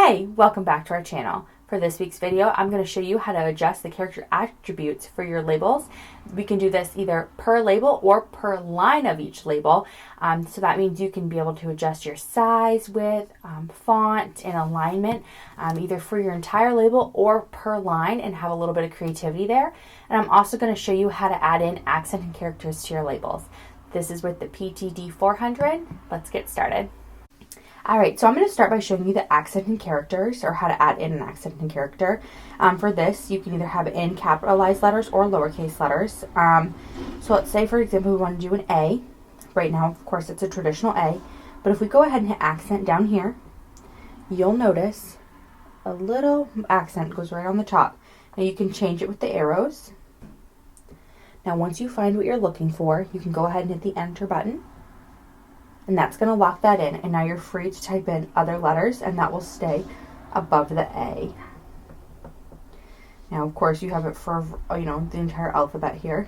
Hey, welcome back to our channel. For this week's video, I'm going to show you how to adjust the character attributes for your labels. We can do this either per label or per line of each label. So that means you can be able to adjust your size, width, font, and alignment, either for your entire label or per line, and have a little bit of creativity there. And I'm also going to show you how to add in accent and characters to your labels. This is with the PTD400. Let's get started. Alright, so I'm going to start by showing you the accent and characters, or how to add in an accent and character. For this, you can either have it in capitalized letters or lowercase letters. So let's say, for example, we want to do an A. Right now, of course, it's a traditional A. But if we go ahead and hit accent down here, you'll notice a little accent goes right on the top. Now you can change it with the arrows. Now once you find what you're looking for, you can go ahead and hit the enter button. And that's going to lock that in, and now you're free to type in other letters, and that will stay above the A. Now, of course, you have it for, the entire alphabet here.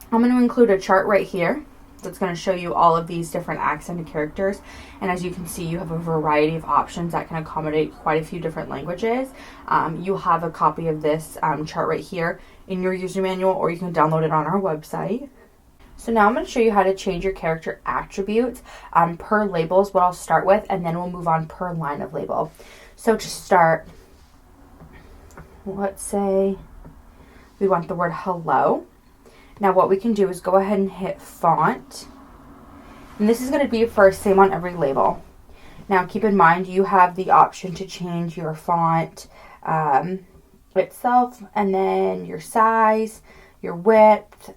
I'm going to include a chart right here that's going to show you all of these different accented characters, and as you can see, you have a variety of options that can accommodate quite a few different languages. You'll have a copy of this chart right here in your user manual, or you can download it on our website. So now I'm going to show you how to change your character attributes per labels, what I'll start with, and then we'll move on per line of label. So to start, let's say we want the word hello. Now what we can do is go ahead and hit font. And this is going to be first, same on every label. Now keep in mind you have the option to change your font itself, and then your size, your width,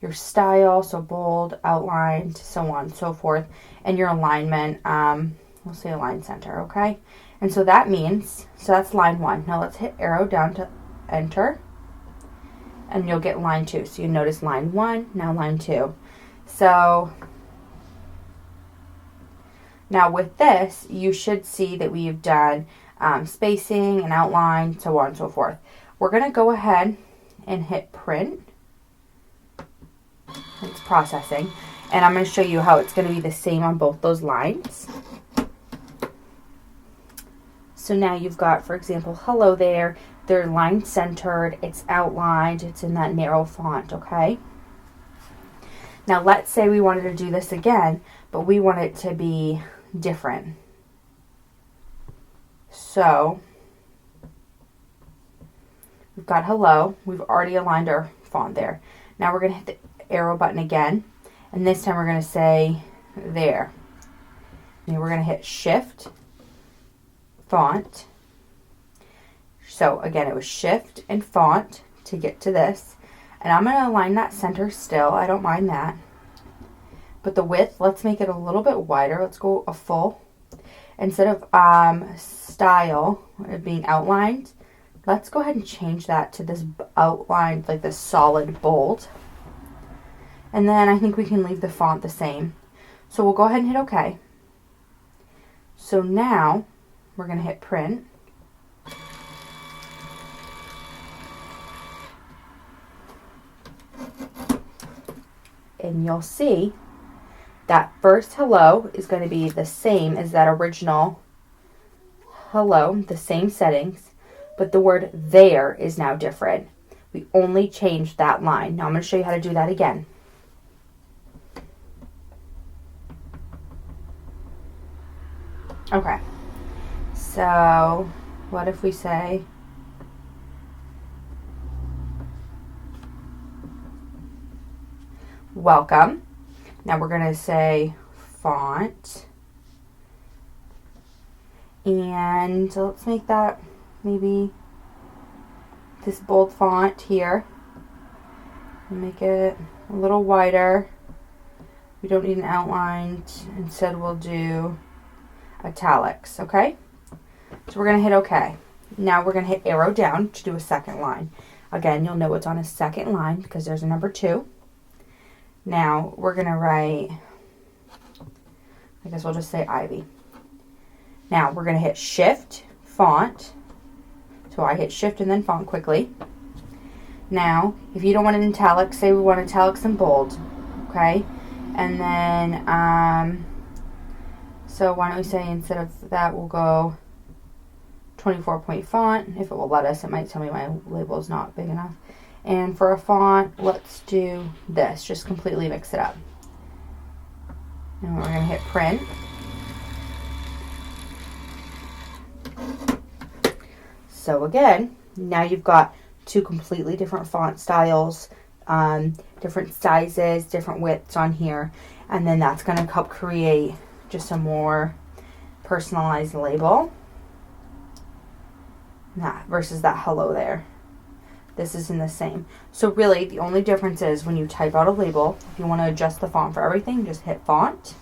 your style, so bold, outlined, so on and so forth, and your alignment, we'll say align center, okay? And so that means, so that's line 1. Now let's hit arrow down to enter, and you'll get line 2. So you notice line 1, now line 2. So now with this, you should see that we've done spacing and outline, so on and so forth. We're going to go ahead and hit print. It's processing, and I'm going to show you how it's going to be the same on both those lines. So now you've got, for example, hello there. They're line centered, it's outlined, it's in that narrow font, okay? Now let's say we wanted to do this again, but we want it to be different. So we've got hello, we've already aligned our font there. Now we're going to hit the arrow button again, and this time we're going to say there. And we're going to hit shift font. So again, it was shift and font to get to this, and I'm going to align that center still. I don't mind that, but the width, let's make it a little bit wider. Let's go a full. Instead of style being outlined, let's go ahead and change that to this outlined, like this solid bold. And then I think we can leave the font the same. So we'll go ahead and hit OK. So now we're going to hit print. And you'll see that first hello is going to be the same as that original hello, the same settings, but the word there is now different. We only changed that line. Now I'm going to show you how to do that again. Okay, so what if we say welcome? Now we're going to say font, and so let's make that maybe this bold font here, and make it a little wider. We don't need an outline. Instead we'll do italics, okay? So we're going to hit OK. Now we're going to hit arrow down to do a second line. Again, you'll know it's on a second line because there's a number 2. Now we're going to write, I guess we'll just say Ivy. Now we're going to hit shift font. So I hit shift and then font quickly. Now, if you don't want an italics, say we want italics and bold, okay? And then So why don't we say instead of that we'll go 24-point font. If it will let us, it might tell me my label is not big enough. And for a font, let's do this. Just completely mix it up. And we're going to hit print. So again, now you've got two completely different font styles, different sizes, different widths on here. And then that's going to help create just a more personalized label. That versus that hello there. This isn't the same. So really, the only difference is when you type out a label, if you want to adjust the font for everything, just hit font.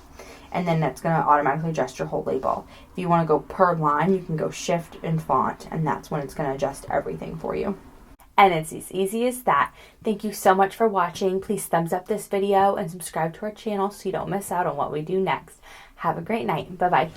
And then that's going to automatically adjust your whole label. If you want to go per line, you can go shift and font, and that's when it's going to adjust everything for you. And it's as easy as that. Thank you so much for watching. Please thumbs up this video and subscribe to our channel so you don't miss out on what we do next. Have a great night. Bye-bye.